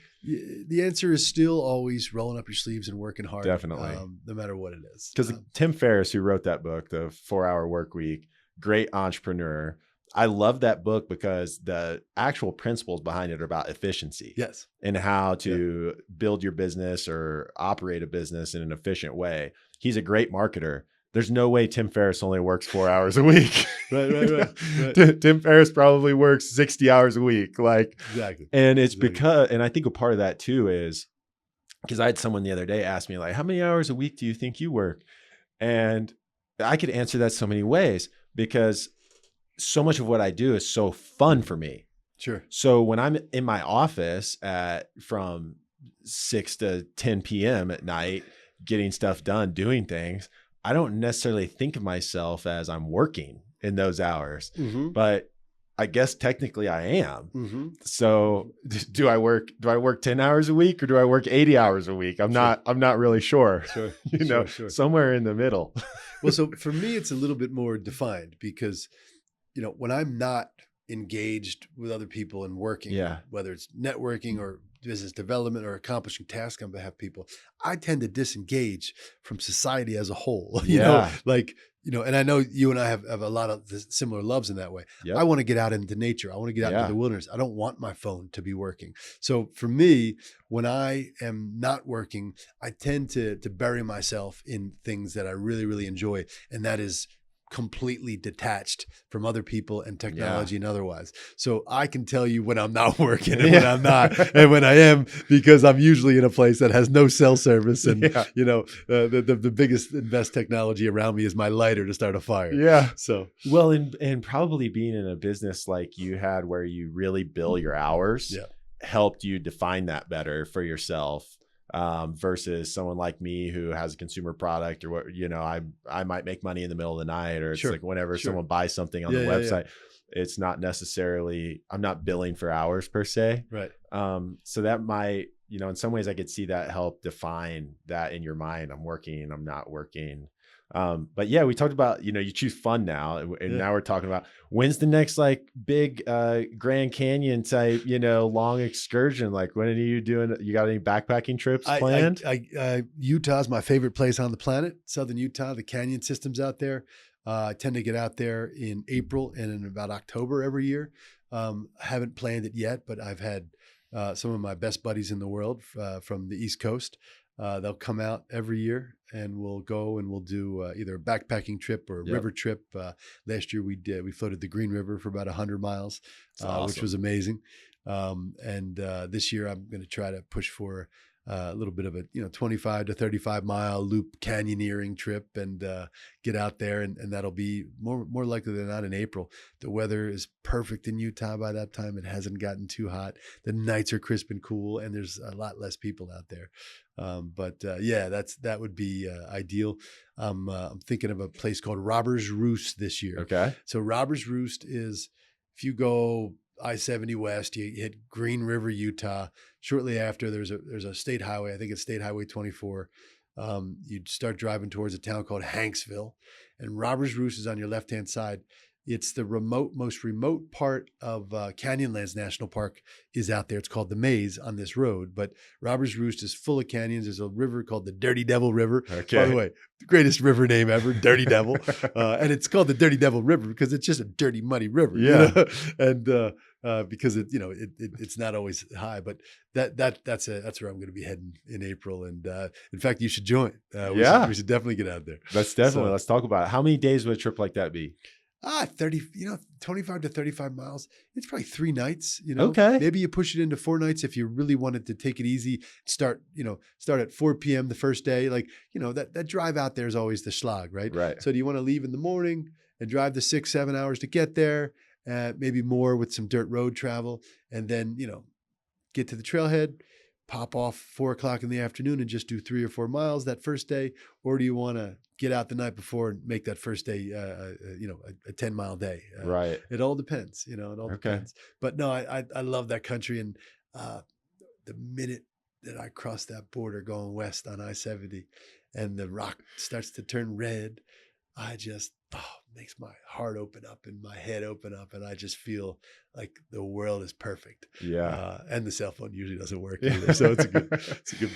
answer is still always rolling up your sleeves and working hard. Definitely. No matter what it is. Because Tim Ferriss, who wrote that book, The 4-Hour Work Week, great entrepreneur. I love that book because the actual principles behind it are about efficiency. Yes. And how to build your business or operate a business in an efficient way. He's a great marketer. There's no way Tim Ferriss only works 4 hours a week. Right. Tim Ferriss probably works 60 hours a week. Exactly. And it's because, and I think a part of that too is because I had someone the other day ask me how many hours a week do you think you work? And I could answer that so many ways because so much of what I do is so fun for me. Sure. So when I'm in my office from 6 to 10 p.m. at night, getting stuff done, doing things, I don't necessarily think of myself as I'm working in those hours, but I guess technically I am. So do I work 10 hours a week or do I work 80 hours a week? I'm not really sure. Sure. Somewhere in the middle. Well, so for me, it's a little bit more defined because when I'm not engaged with other people and working, whether it's networking or business development or accomplishing tasks on behalf of people, I tend to disengage from society as a whole, and I know you and I have a lot of similar loves in that way. Yep. I want to get out into nature. I want to get out into the wilderness. I don't want my phone to be working. So for me, when I am not working, I tend to bury myself in things that I really, really enjoy. And that is completely detached from other people and technology and otherwise. So I can tell you when I'm not working and when I'm not and when I am, because I'm usually in a place that has no cell service. And, the biggest and best technology around me is my lighter to start a fire. Yeah. So, well, and probably being in a business like you had where you really bill your hours helped you define that better for yourself. Versus someone like me who has a consumer product or what, I might make money in the middle of the night or it's like whenever someone buys something on the website, it's not necessarily, I'm not billing for hours per se. Right. So that might in some ways I could see that help define that in your mind. I'm working, I'm not working. But yeah, we talked about, you choose fun now, and now we're talking about when's the next like big Grand Canyon type, long excursion. Like when are you doing? You got any backpacking trips planned? Utah's my favorite place on the planet. Southern Utah, the canyon systems out there. I tend to get out there in April and in about October every year. I haven't planned it yet, but I've had some of my best buddies in the world from the East Coast. They'll come out every year and we'll go and we'll do either a backpacking trip or a river trip. Last year we floated the Green River for about 100 miles, awesome. Which was amazing. And this year I'm going to try to push for a little bit of a 25 to 35 mile loop canyoneering trip and get out there, and that'll be more likely than not in April. The weather is perfect in Utah by that time. It hasn't gotten too hot. The nights are crisp and cool, and there's a lot less people out there. That would be ideal. I'm thinking of a place called Robbers Roost this year. Okay. So Robbers Roost is, if you go I-70 west, you hit Green River, Utah. Shortly after, there's a state highway. I think it's State Highway 24. You'd start driving towards a town called Hanksville, and Robbers Roost is on your left-hand side. It's the most remote part of Canyonlands National Park is out there. It's called the Maze on this road, but Robbers Roost is full of canyons. There's a river called the Dirty Devil River. Okay. By the way, the greatest river name ever, Dirty Devil. And it's called the Dirty Devil River because it's just a dirty, muddy river. Yeah. And because it's not always high, but that's where I'm going to be heading in April. And in fact, you should join. We should definitely get out there. Let's talk about it. How many days would a trip like that be? 25 to 35 miles. It's probably 3 nights, Okay. Maybe you push it into 4 nights if you really wanted to take it easy. Start at 4 p.m. the first day. That drive out there is always the slog, right? Right. So do you want to leave in the morning and drive the 6-7 hours to get there? Maybe more with some dirt road travel, and then, get to the trailhead, pop off 4 o'clock in the afternoon and just do 3 or 4 miles that first day? Or do you want to get out the night before and make that first day, a 10-mile day? Right. It all depends, it all depends. But no, I love that country. And the minute that I cross that border going west on I-70 and the rock starts to turn red, I just, makes my heart open up and my head open up. And I just feel like the world is perfect. Yeah. And the cell phone usually doesn't work either. So it's a good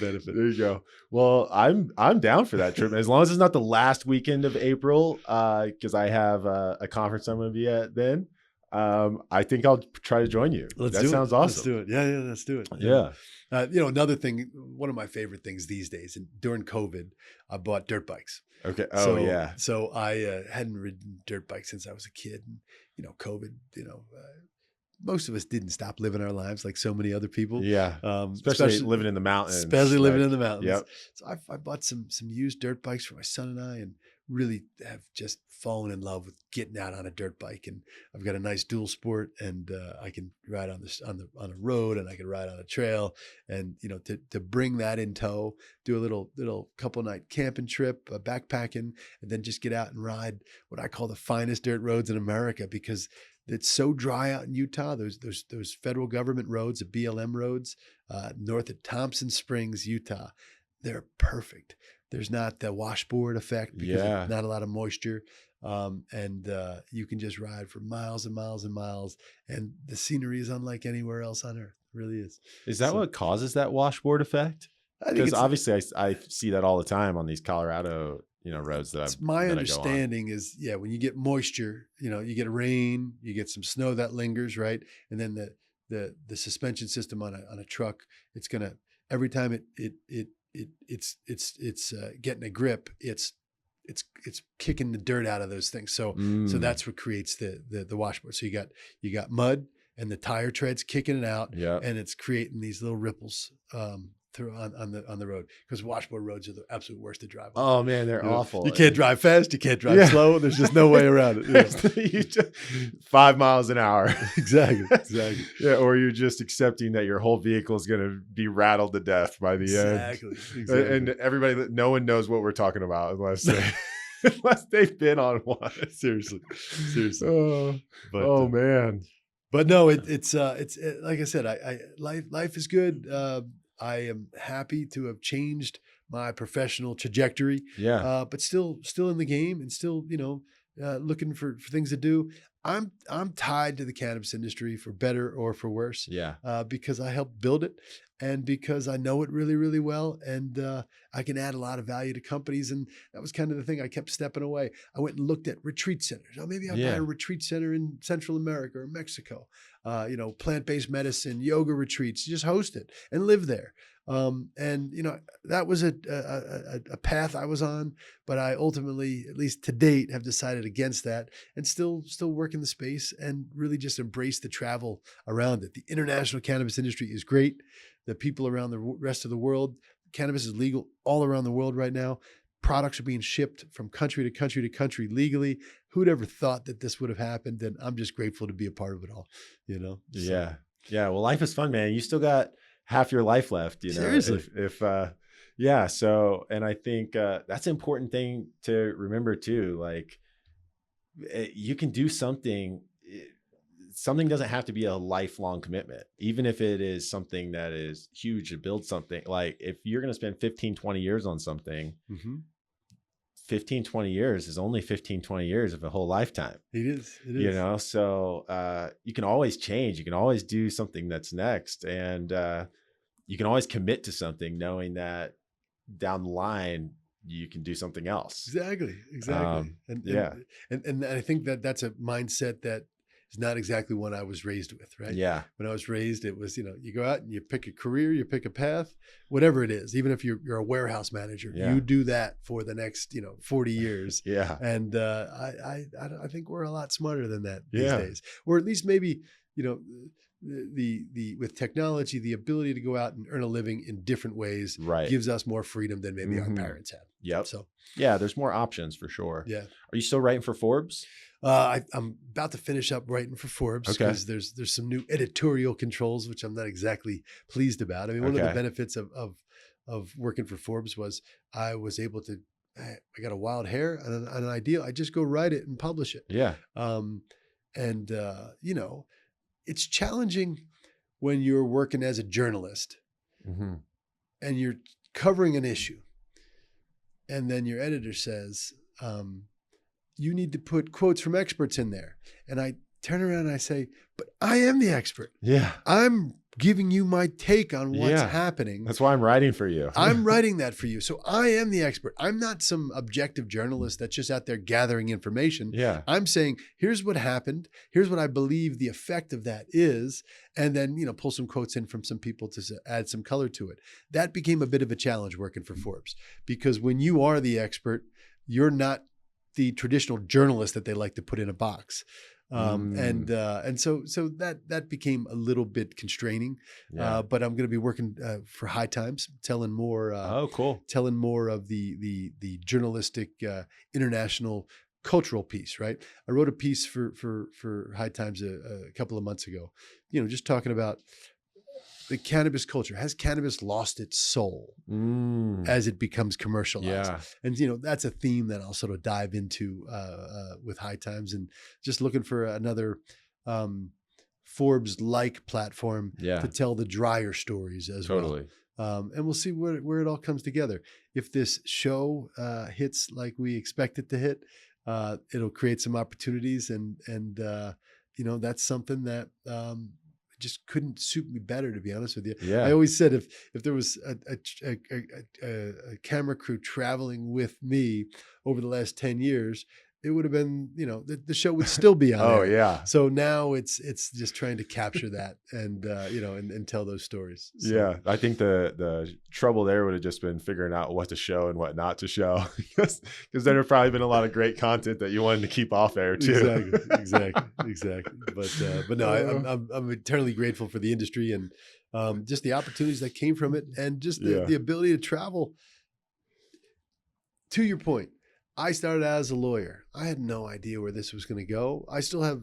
benefit. There you go. Well, I'm down for that trip. As long as it's not the last weekend of April, because I have a conference I'm going to be at then. I think I'll try to join you. That sounds awesome. Let's do it. Yeah, let's do it. Yeah. Another thing, one of my favorite things these days, and during COVID, I bought dirt bikes. Okay. So I hadn't ridden dirt bikes since I was a kid. And, COVID, most of us didn't stop living our lives like so many other people. Yeah. Especially living in the mountains. Yep. So I bought some used dirt bikes for my son and I, and really have just fallen in love with getting out on a dirt bike. And I've got a nice dual sport, and I can ride on a road, and I can ride on a trail, and to bring that in tow, do a little couple night camping trip, backpacking, and then just get out and ride what I call the finest dirt roads in America, because it's so dry out in Utah. Those federal government roads, the BLM roads, north of Thompson Springs, Utah, they're perfect. There's not the washboard effect because there's not a lot of moisture. And you can just ride for miles and miles and miles. And the scenery is unlike anywhere else on earth. It really is. Is that what causes that washboard effect? Because obviously I see that all the time on these Colorado, roads that my understanding is, when you get moisture, you get rain, you get some snow that lingers, right? And then the suspension system on a truck, it's going to, every time it's getting a grip, it's kicking the dirt out of those things. So that's what creates the washboard. So you got mud and the tire treads kicking it out, and it's creating these little ripples through on the road, because washboard roads are the absolute worst to drive on. Oh man, they're awful. You can't drive fast, you can't drive slow. There's just no way around it. You just, 5 miles an hour. Exactly. Yeah, or you're just accepting that your whole vehicle is going to be rattled to death by the end. Exactly. And everybody, no one knows what we're talking about unless they've been on one. Seriously. Man. But no, it's like I said, life is good. I am happy to have changed my professional trajectory. Yeah. But still in the game and still, looking for things to do. I'm tied to the cannabis industry for better or for worse. Yeah. Because I helped build it and because I know it really, really well. And I can add a lot of value to companies. And that was kind of the thing. I kept stepping away. I went and looked at retreat centers. Oh, maybe I'll buy a retreat center in Central America or Mexico. Plant-based medicine, yoga retreats, just host it and live there. That was a path I was on, but I ultimately, at least to date, have decided against that and still work in the space and really just embrace the travel around it. The international cannabis industry is great. The people around the rest of the world, cannabis is legal all around the world right now. Products are being shipped from country to country to country legally. Who'd ever thought that this would have happened? And I'm just grateful to be a part of it all, So. Yeah. Yeah. Well, life is fun, man. You still got half your life left, Seriously. So, and I think that's an important thing to remember too. Like you can do something doesn't have to be a lifelong commitment, even if it is something that is huge to build something. Like if you're going to spend 15, 20 years on something, 15, 20 years is only 15, 20 years of a whole lifetime. It is. So you can always change. You can always do something that's next. And you can always commit to something knowing that down the line, you can do something else. Exactly. And I think that's a mindset that is not exactly one I was raised with, right? Yeah. When I was raised, it was, you go out and you pick a career, you pick a path, whatever it is. Even if you're a warehouse manager, you do that for the next, 40 years. Yeah. And I think we're a lot smarter than that these days, or at least maybe, the with technology, the ability to go out and earn a living in different ways gives us more freedom than maybe our parents had. Yep. So yeah, there's more options for sure. Yeah. Are you still writing for Forbes? I'm about to finish up writing for Forbes because there's some new editorial controls, which I'm not exactly pleased about. I mean, one of the benefits of working for Forbes was I was able to, I got a wild hair and an idea. I just go write it and publish it. Yeah. It's challenging when you're working as a journalist and you're covering an issue. And then your editor says, you need to put quotes from experts in there. And I turn around and I say, but I am the expert. Yeah. I'm giving you my take on what's happening. That's why I'm writing for you. I'm writing that for you. So I am the expert. I'm not some objective journalist that's just out there gathering information. Yeah. I'm saying, here's what happened. Here's what I believe the effect of that is. And then, pull some quotes in from some people to add some color to it. That became a bit of a challenge working for Forbes, because when you are the expert, you're not the traditional journalist that they like to put in a box. And so that became a little bit constraining, but I'm going to be working for High Times, telling more. Telling more of the journalistic international cultural piece. Right. I wrote a piece for High Times a couple of months ago. Just talking about the cannabis culture. Has cannabis lost its soul as it becomes commercialized? Yeah. And, that's a theme that I'll sort of dive into with High Times, and just looking for another Forbes-like platform to tell the drier stories as well. And we'll see where it all comes together. If this show hits like we expect it to hit, it'll create some opportunities, and that's something that just couldn't suit me better, to be honest with you. Yeah. I always said if there was a camera crew traveling with me over the last 10 years, it would have been, the show would still be on there. Yeah. So now it's just trying to capture that and tell those stories. So. Yeah. I think the trouble there would have just been figuring out what to show and what not to show, because there have probably been a lot of great content that you wanted to keep off air too. Exactly. But no, I'm eternally grateful for the industry and just the opportunities that came from it, and just the ability to travel. To your point, I started out as a lawyer. I had no idea where this was going to go. I still have,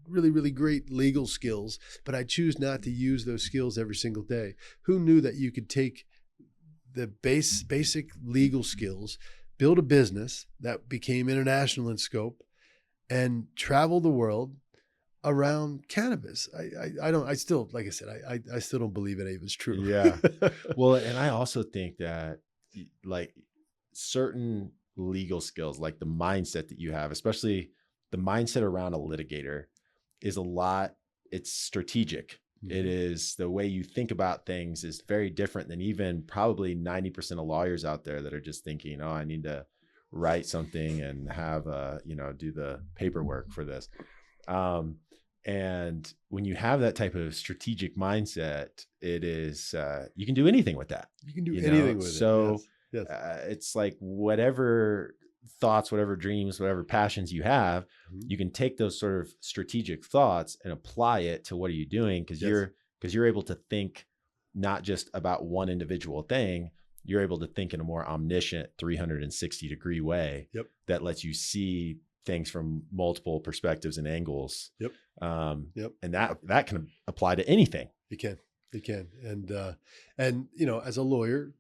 really, really great legal skills, but I choose not to use those skills every single day. Who knew that you could take the basic legal skills, build a business that became international in scope, and travel the world, around cannabis. I still, like I said, I still don't believe any of it's true. Yeah. Well, and I also think that like certain legal skills, like the mindset that you have, especially the mindset around a litigator, is it's strategic. It is the way you think about things is very different than even probably 90% of lawyers out there that are just thinking, oh, I need to write something and have do the paperwork for this. And when you have that type of strategic mindset, it is, you can do anything with that. You can do anything with it. So yes. It's like whatever thoughts, whatever dreams, whatever passions you have, you can take those sort of strategic thoughts and apply it to what are you doing? Because you're able to think not just about one individual thing. You're able to think in a more omniscient 360-degree way that lets you see things from multiple perspectives and angles. And that can apply to anything. It can. And as a lawyer,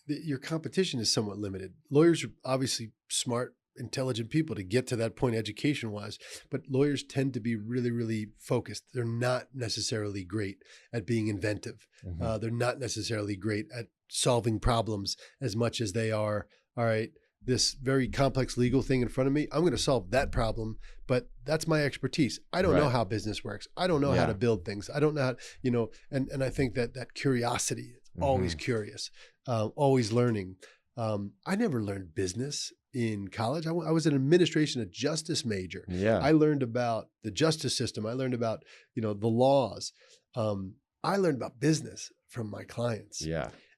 your competition is somewhat limited. Lawyers are obviously smart, intelligent people to get to that point education wise, but lawyers tend to be really, really focused. They're not necessarily great at being inventive. They're not necessarily great at solving problems as much as they are, all right, this very complex legal thing in front of me, I'm going to solve that problem, but that's my expertise. I don't know how business works. I don't know how to build things. I don't know how, and I think that curiosity, always curious, always learning. I never learned business in college. I was an administration and justice major. I learned about the justice system. I learned about, the laws. I learned about business from my clients.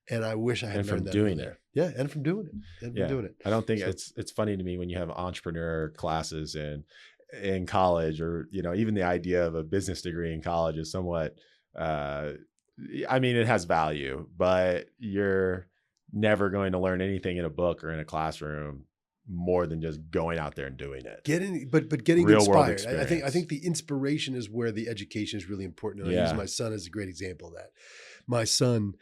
And I wish I had learned that doing it. Yeah, and from doing it. I don't think it's funny to me when you have entrepreneur classes in college, or even the idea of a business degree in college is somewhat. It has value, but you're never going to learn anything in a book or in a classroom more than just going out there and doing it. Getting Real inspired. I think the inspiration is where the education is really important. And I use my son as a great example of that. My son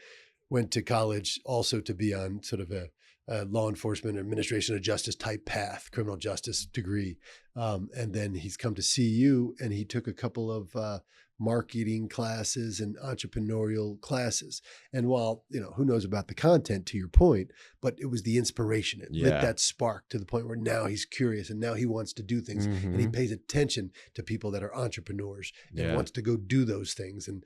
went to college also to be on sort of a law enforcement, administration of justice type path, criminal justice degree. And then he's come to CU and he took a couple of marketing classes and entrepreneurial classes. And while, who knows about the content to your point, but it was the inspiration. It lit that spark to the point where now he's curious and now he wants to do things and he pays attention to people that are entrepreneurs and wants to go do those things. And,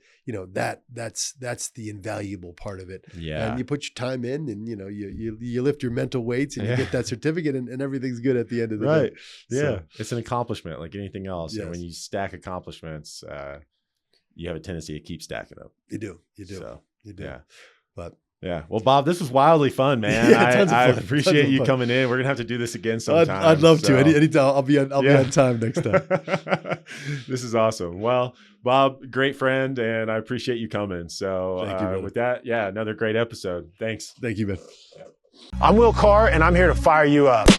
that's the invaluable part of it. And you put your time in and, you lift your mental weights and you get that certificate and everything's good at the end of the day. So, it's an accomplishment like anything else. And when you stack accomplishments, you have a tendency to keep stacking them. You do. So, you do. But well, Bob, this was wildly fun, man. I appreciate you coming in. We're gonna have to do this again sometime. I'd love to. Anytime. I'll be on time next time. This is awesome. Well, Bob, great friend, and I appreciate you coming. So Thank you, with that, another great episode. Thanks. Thank you, man. I'm Will Carr, and I'm here to fire you up.